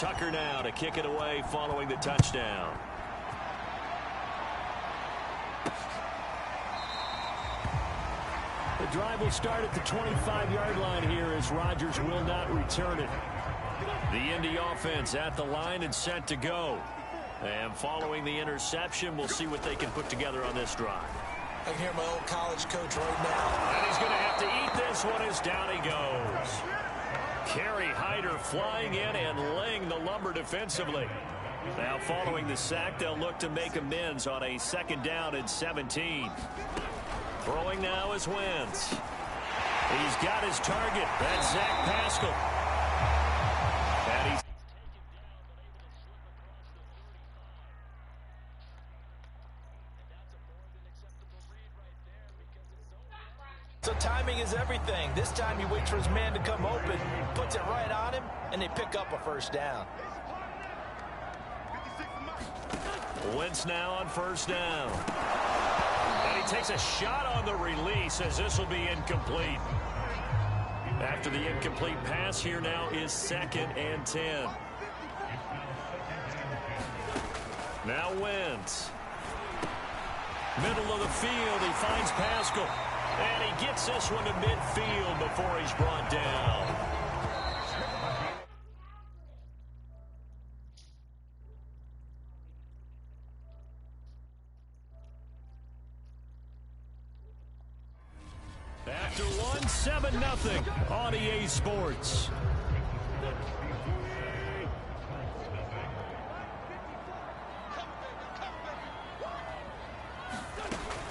Tucker now to kick it away following the touchdown. The drive will start at the 25-yard line here as Rodgers will not return it. The Indy offense at the line and set to go. And following the interception, we'll see what they can put together on this drive. I can hear my old college coach right now. And he's going to have to eat this one as down he goes. Kerry Hyder flying in and laying the lumber defensively. Now following the sack, they'll look to make amends on a 2nd down and 17. Throwing now is Wentz. He's got his target. That's Zach Pascal. And he's so timing is everything. This time he waits for his man to come open, puts it right on him, and they pick up a 1st down. Wentz now on 1st down. And he takes a shot on the release as this will be incomplete. After the incomplete pass, here now is 2nd and 10. Now Wentz. Middle of the field, he finds Pascal. And he gets this one to midfield before he's brought down. After one, 7-0 on EA Sports.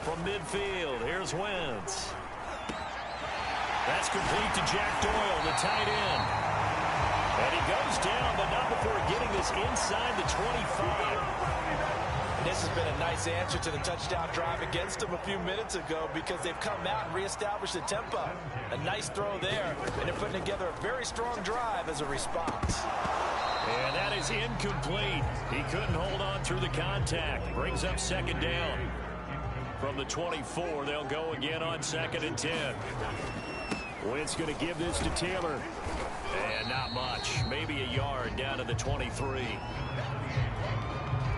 From midfield, here's Wentz. That's complete to Jack Doyle, the tight end. And he goes down, but not before getting this inside the 25. This has been a nice answer to the touchdown drive against them a few minutes ago because they've come out and reestablished the tempo. A nice throw there, and they're putting together a very strong drive as a response. And that is incomplete. He couldn't hold on through the contact. Brings up 2nd down. From the 24, they'll go again on 2nd and 10. Wentz going to give this to Taylor. And not much. Maybe a yard down to the 23.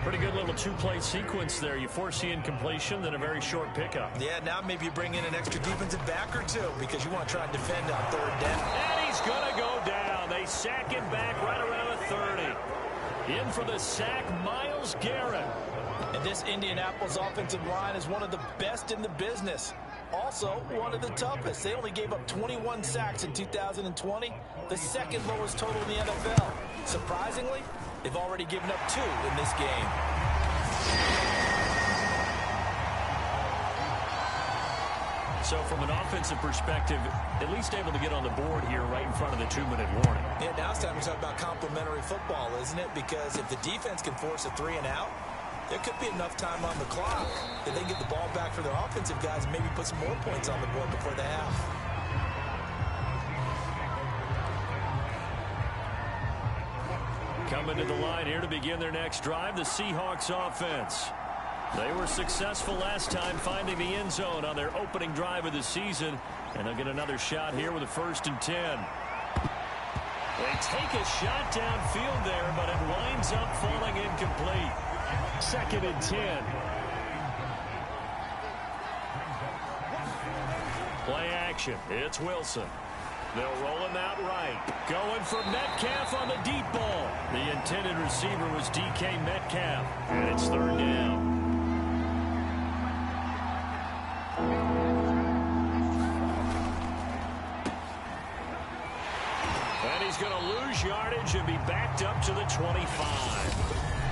Pretty good little 2-play sequence there. You force the incompletion, then a very short pickup. Yeah, now maybe you bring in an extra defensive back or two because you want to try and defend on 3rd down. And he's going to go down. They sack him back right around the 30. In for the sack, Myles Garrett. And this Indianapolis offensive line is one of the best in the business. Also, one of the toughest. They only gave up 21 sacks in 2020, the 2nd lowest total in the NFL. Surprisingly, they've already given up 2 in this game. So from an offensive perspective, at least able to get on the board here right in front of the 2-minute warning. Yeah, now it's time to talk about complementary football, isn't it? Because if the defense can force a 3 and out, there could be enough time on the clock that they get the ball back for their offensive guys and maybe put some more points on the board before the half. Coming to the line here to begin their next drive, the Seahawks offense. They were successful last time finding the end zone on their opening drive of the season, and they'll get another shot here with a 1st and 10. They take a shot downfield there, but it winds up falling incomplete. 2nd and 10. Play action. It's Wilson. They'll roll him out right. Going for Metcalf on the deep ball. The intended receiver was DK Metcalf. And it's 3rd down. And he's going to lose yardage and be backed up to the 25.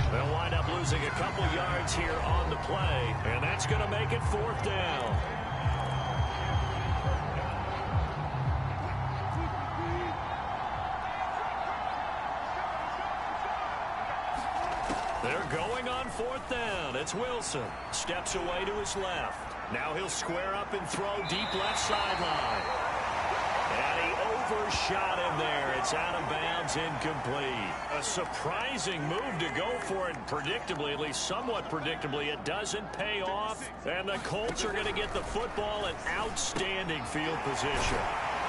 They'll wind up losing a couple yards here on the play, and that's going to make it 4th down. They're going on 4th down. It's Wilson. Steps away to his left. Now he'll square up and throw deep left sideline. And he overshot him there. It's out of bounds, incomplete. A surprising move to go for it predictably, at least somewhat predictably. It doesn't pay off, and the Colts are going to get the football in outstanding field position.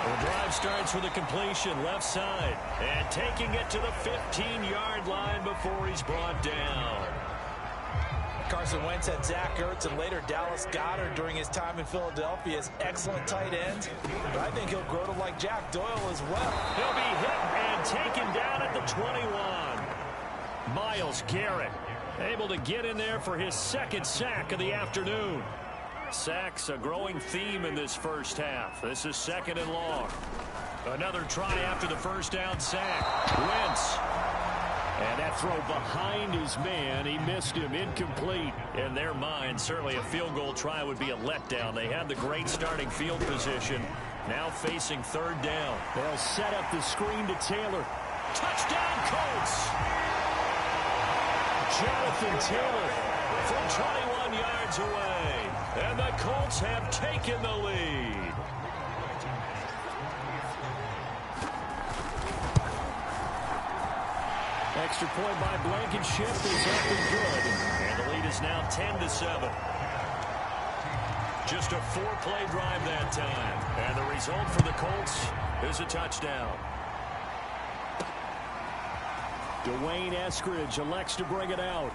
The drive starts with a completion left side and taking it to the 15-yard line before he's brought down. Carson Wentz had Zach Ertz and later Dallas Goedert during his time in Philadelphia as excellent tight ends. But I think he'll grow to like Jack Doyle as well. He'll be hit and taken down at the 21. Myles Garrett able to get in there for his second sack of the afternoon. Sacks a growing theme in this first half. This is 2nd and long. Another try after the first down sack. Wentz. And that throw behind his man, he missed him, incomplete. In their mind, certainly a field goal try would be a letdown. They had the great starting field position. Now facing 3rd down. They'll set up the screen to Taylor. Touchdown, Colts! Jonathan Taylor from 21 yards away. And the Colts have taken the lead. Extra point by Blankenship is up and good. And the lead is now 10-7. Just a 4-play drive that time. And the result for the Colts is a touchdown. Dwayne Eskridge elects to bring it out.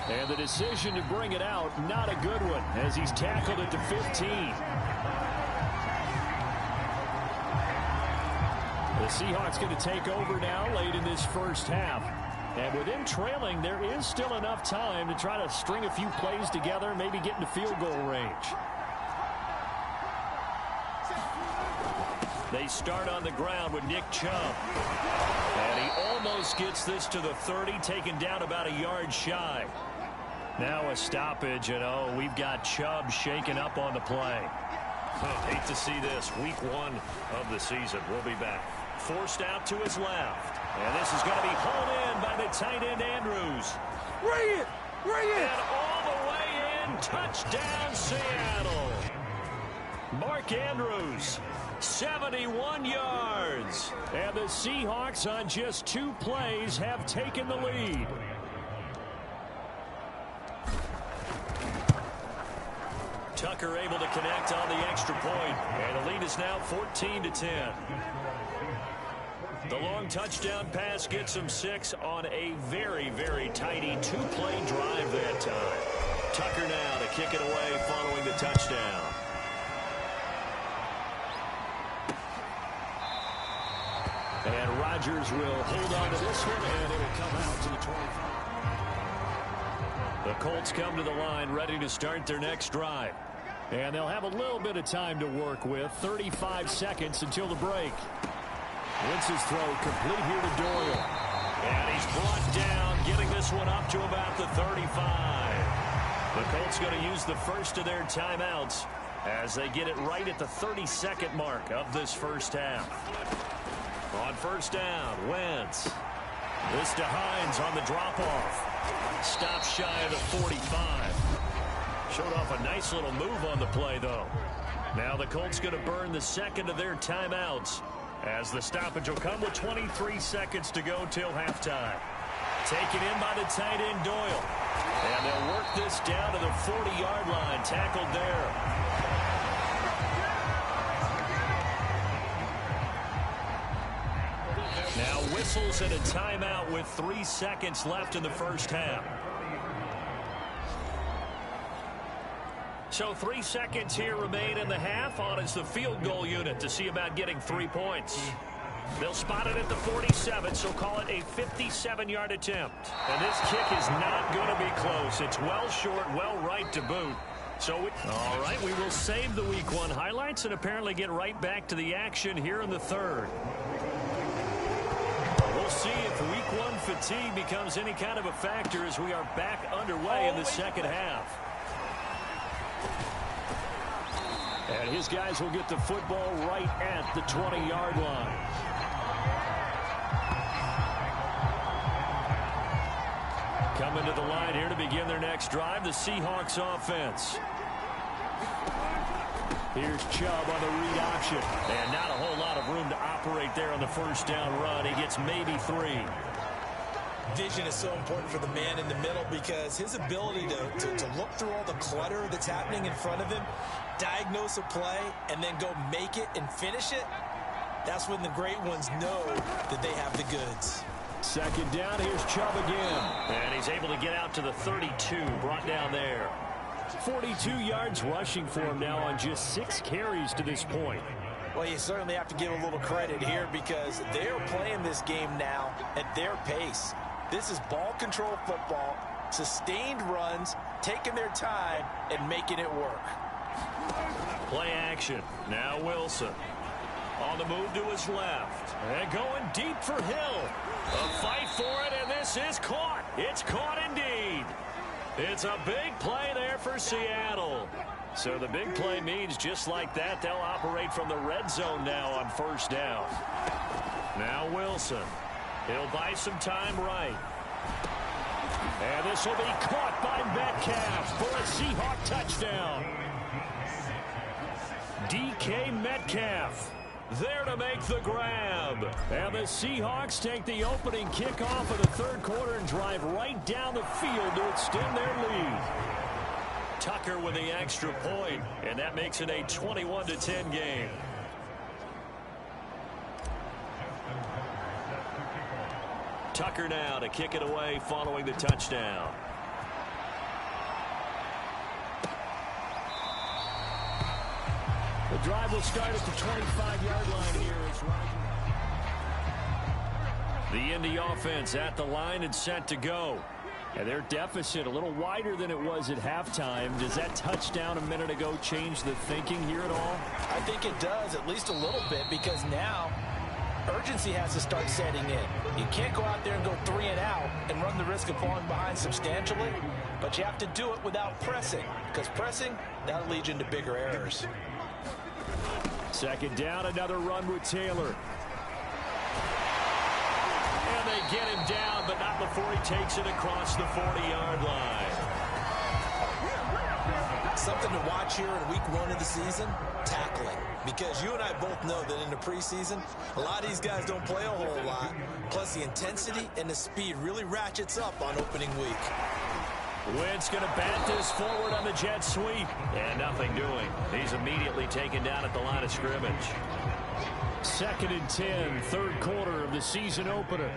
And the decision to bring it out, not a good one, as he's tackled at the 15. The Seahawks going to take over now late in this first half. And with them trailing, there is still enough time to try to string a few plays together, maybe get into field goal range. They start on the ground with Nick Chubb. And he almost gets this to the 30, taken down about a yard shy. Now a stoppage, and we've got Chubb shaken up on the play. Hate to see this. Week 1 of the season. We'll be back. Forced out to his left. And this is going to be hauled in by the tight end Andrews. Bring it! Bring it! And all the way in. Touchdown, Seattle. Mark Andrews, 71 yards. And the Seahawks on just 2 plays have taken the lead. Tucker able to connect on the extra point. And the lead is now 14-10. The long touchdown pass gets him 6 on a very, very tidy 2-play drive that time. Tucker now to kick it away following the touchdown. And Rodgers will hold on to this one, and it'll come out to the 25. The Colts come to the line ready to start their next drive. And they'll have a little bit of time to work with. 35 seconds until the break. Wentz's throw complete here to Doyle. And he's brought down, getting this one up to about the 35. The Colts going to use the first of their timeouts as they get it right at the 32nd mark of this first half. On first down, Wentz. This to Hines on the drop-off. Stop shy of the 45. Showed off a nice little move on the play, though. Now the Colts going to burn the second of their timeouts as the stoppage will come with 23 seconds to go till halftime. Taken in by the tight end Doyle. And they'll work this down to the 40-yard line. Tackled there. Now whistles and a timeout with 3 seconds left in the first half. So 3 seconds here remain in the half. On is the field goal unit to see about getting 3 points. They'll spot it at the 47, so call it a 57-yard attempt. And this kick is not going to be close. It's well short, well right to boot. So, all right, we will save the Week 1 highlights and apparently get right back to the action here in the third. We'll see if Week 1 fatigue becomes any kind of a factor as we are back underway in the second half. And his guys will get the football right at the 20-yard line. Coming to the line here to begin their next drive, the Seahawks offense. Here's Chubb on the read option. And not a whole lot of room to operate there on the first down run. He gets maybe 3. vision is so important for the man in the middle because his ability to look through all the clutter that's happening in front of him, diagnose a play, and then go make it and finish it, that's when the great ones know that they have the goods. Second down, here's Chubb again. And he's able to get out to the 32, brought down there. 42 yards rushing for him now on just 6 carries to this point. Well, you certainly have to give a little credit here because they're playing this game now at their pace. This is ball control football, sustained runs, taking their time, and making it work. Play action. Now Wilson. On the move to his left. And going deep for Hill. A fight for it, and this is caught. It's caught indeed. It's a big play there for Seattle. So the big play means just like that, they'll operate from the red zone now on first down. Now Wilson. He'll buy some time right. And this will be caught by Metcalf for a Seahawk touchdown. DK Metcalf there to make the grab. And the Seahawks take the opening kickoff of the third quarter and drive right down the field to extend their lead. Tucker with the extra point, and that makes it a 21-10 game. Tucker now to kick it away following the touchdown. The drive will start at the 25-yard line here. The Indy offense at the line and set to go. And their deficit a little wider than it was at halftime. Does that touchdown a minute ago change the thinking here at all? I think it does, at least a little bit, because now urgency has to start setting in. You can't go out there and go 3 and out and run the risk of falling behind substantially, but you have to do it without pressing, because pressing, that'll lead you into bigger errors. Second down, another run with Taylor. And they get him down, but not before he takes it across the 40-yard line. Something to watch here in week 1 of the season, tackling. Because you and I both know that in the preseason, a lot of these guys don't play a whole lot. Plus, the intensity and the speed really ratchets up on opening week. Wentz going to bat this forward on the jet sweep. And nothing doing. He's immediately taken down at the line of scrimmage. Second and 10, third quarter of the season opener.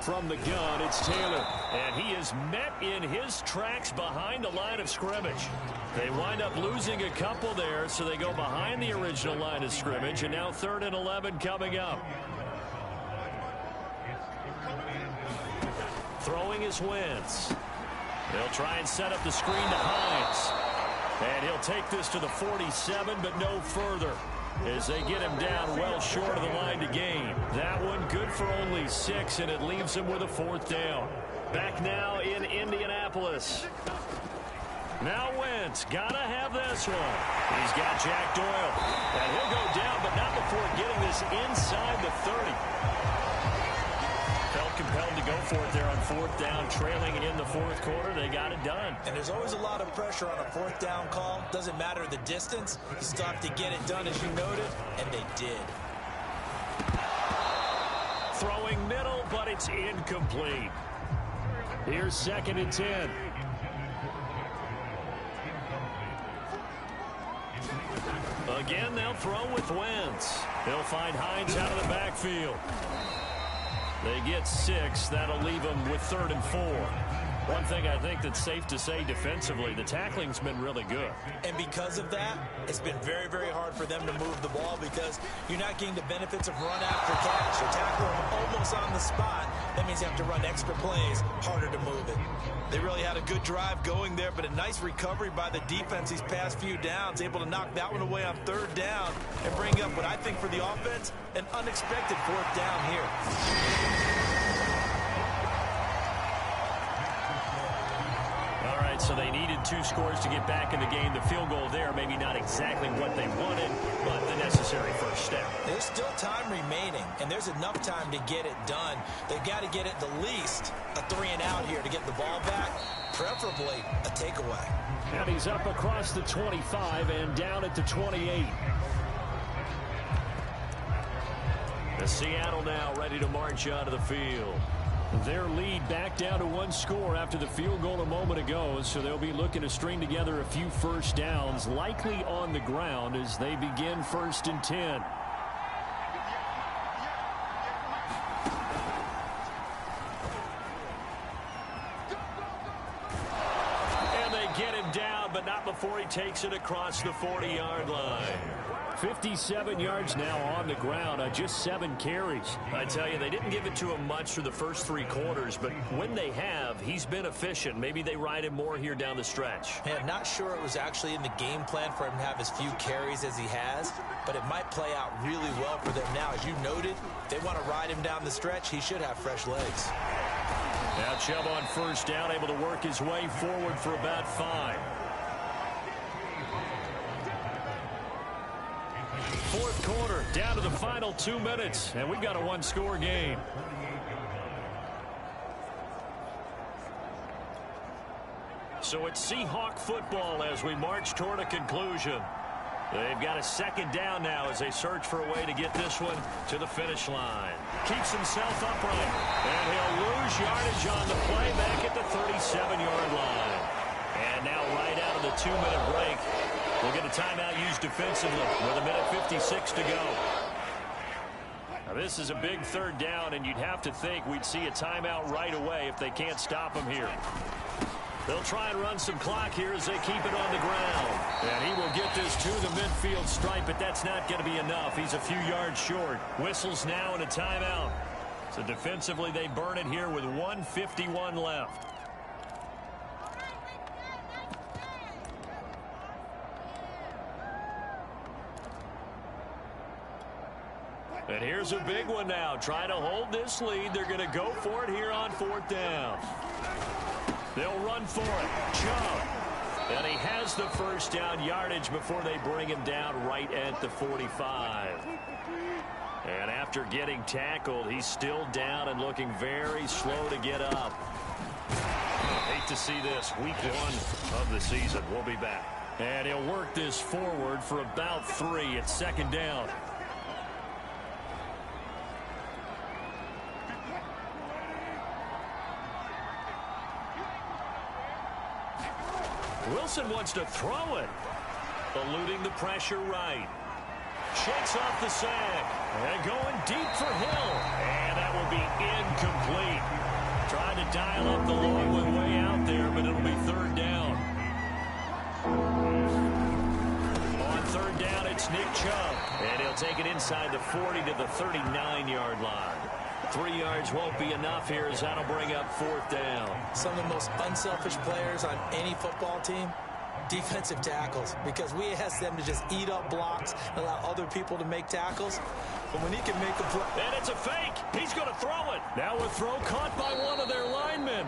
From the gun, it's Taylor. And he is met in his tracks behind the line of scrimmage. They wind up losing a couple there, so they go behind the original line of scrimmage. And now 3rd and 11 coming up. Throwing is Wentz. They'll try and set up the screen to Hines. And he'll take this to the 47, but no further, as they get him down well short of the line to gain. That one good for only 6, and it leaves him with a 4th down. Back now in Indianapolis. Now Wentz, gotta have this one. He's got Jack Doyle. And he'll go down, but not before getting this inside the 30. Felt compelled to go for it there on 4th down, trailing in the 4th quarter. They got it done. And there's always a lot of pressure on a 4th down call. Doesn't matter the distance. You still have to get it done, as you noted, and they did. Throwing middle, but it's incomplete. Here's 2nd and 10. Again, they'll throw with Wentz. He'll find Hines out of the backfield. They get 6. That'll leave them with 3rd and 4. One thing I think that's safe to say defensively, the tackling's been really good. And because of that, it's been very, very hard for them to move the ball because you're not getting the benefits of run after catch. You tackle them almost on the spot. That means you have to run extra plays, harder to move it. They really had a good drive going there, but a nice recovery by the defense these past few downs, able to knock that one away on 3rd down and bring up what I think for the offense, an unexpected 4th down here. All right, so they needed 2 scores to get back in the game. The field goal there, maybe not exactly what they wanted, but the necessary first step. There's still time remaining, and there's enough time to get it done. They've got to get at the least a 3 and out here to get the ball back, preferably a takeaway. And he's up across the 25 and down at the 28. The Seattle now ready to march onto the field. Their lead back down to 1 score after the field goal a moment ago, so they'll be looking to string together a few first downs, likely on the ground as they begin 1st and 10. And they get him down, but not before he takes it across the 40-yard line. 57 yards now on the ground on just 7 carries. I tell you, they didn't give it to him much through the first 3 quarters, but when they have, he's been efficient. Maybe they ride him more here down the stretch. Yeah, I'm not sure it was actually in the game plan for him to have as few carries as he has, but it might play out really well for them now. As you noted, if they want to ride him down the stretch, he should have fresh legs. Now Chubb on 1st down, able to work his way forward for about 5. 4th quarter, down to the final 2 minutes, and we've got a 1-score game. So it's Seahawk football as we march toward a conclusion. They've got a 2nd down now as they search for a way to get this one to the finish line. Keeps himself upright, and he'll lose yardage on the play back at the 37-yard line. And now right out of the 2-minute break, we'll get a timeout used defensively with 1:56 to go. Now this is a big 3rd down, and you'd have to think we'd see a timeout right away if they can't stop him here. They'll try and run some clock here as they keep it on the ground. And he will get this to the midfield stripe, but that's not going to be enough. He's a few yards short. Whistles now and a timeout. So defensively, they burn it here with 1:51 left. And here's a big one now. Trying to hold this lead. They're going to go for it here on 4th down. They'll run for it. Chubb. And he has the 1st down yardage before they bring him down right at the 45. And after getting tackled, he's still down and looking very slow to get up. Hate to see this. Week 1 of the season. We'll be back. And he'll work this forward for about 3 at 2nd down. Wilson wants to throw it. Eluding the pressure right. Shakes off the sack. And going deep for Hill. And that will be incomplete. Trying to dial up the long one way out there, but it'll be 3rd down. On 3rd down, it's Nick Chubb. And he'll take it inside the 40 to the 39-yard line. 3 yards won't be enough here as that'll bring up 4th down. Some of the most unselfish players on any football team, defensive tackles, because we ask them to just eat up blocks, allow other people to make tackles. But when he can make a play. And it's a fake. He's going to throw it. Now a throw caught by one of their linemen.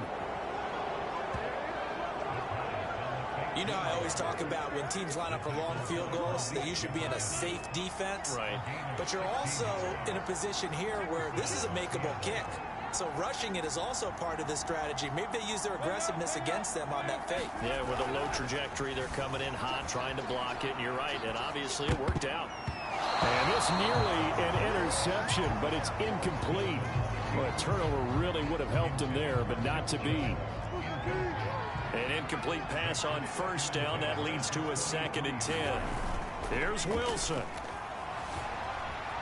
You know, I always talk about when teams line up for long field goals that you should be in a safe defense. Right. But you're also in a position here where this is a makeable kick. So rushing it is also part of this strategy. Maybe they use their aggressiveness against them on that fake. Yeah, with a low trajectory, they're coming in hot, trying to block it. And you're right, and obviously it worked out. And it's nearly an interception, but it's incomplete. Well, a turnover really would have helped him there, but not to be. An incomplete pass on 1st down. That leads to a 2nd and 10. Here's Wilson.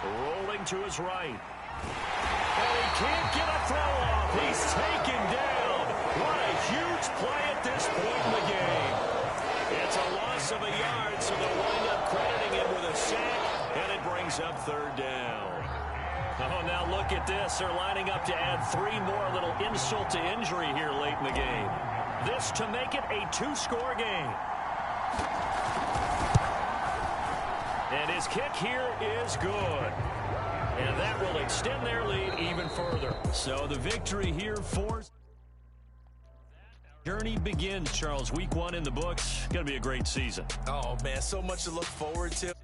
Rolling to his right. And he can't get a throw off. He's taken down. What a huge play at this point in the game. It's a loss of a yard, so they'll wind up crediting him with a sack, and it brings up 3rd down. Oh, now look at this. They're lining up to add 3 more, a little insult to injury here late in the game. This to make it a 2-score game. And his kick here is good. And that will extend their lead even further. So the victory here for... Journey begins, Charles. Week 1 in the books. Going to be a great season. Oh, man, so much to look forward to.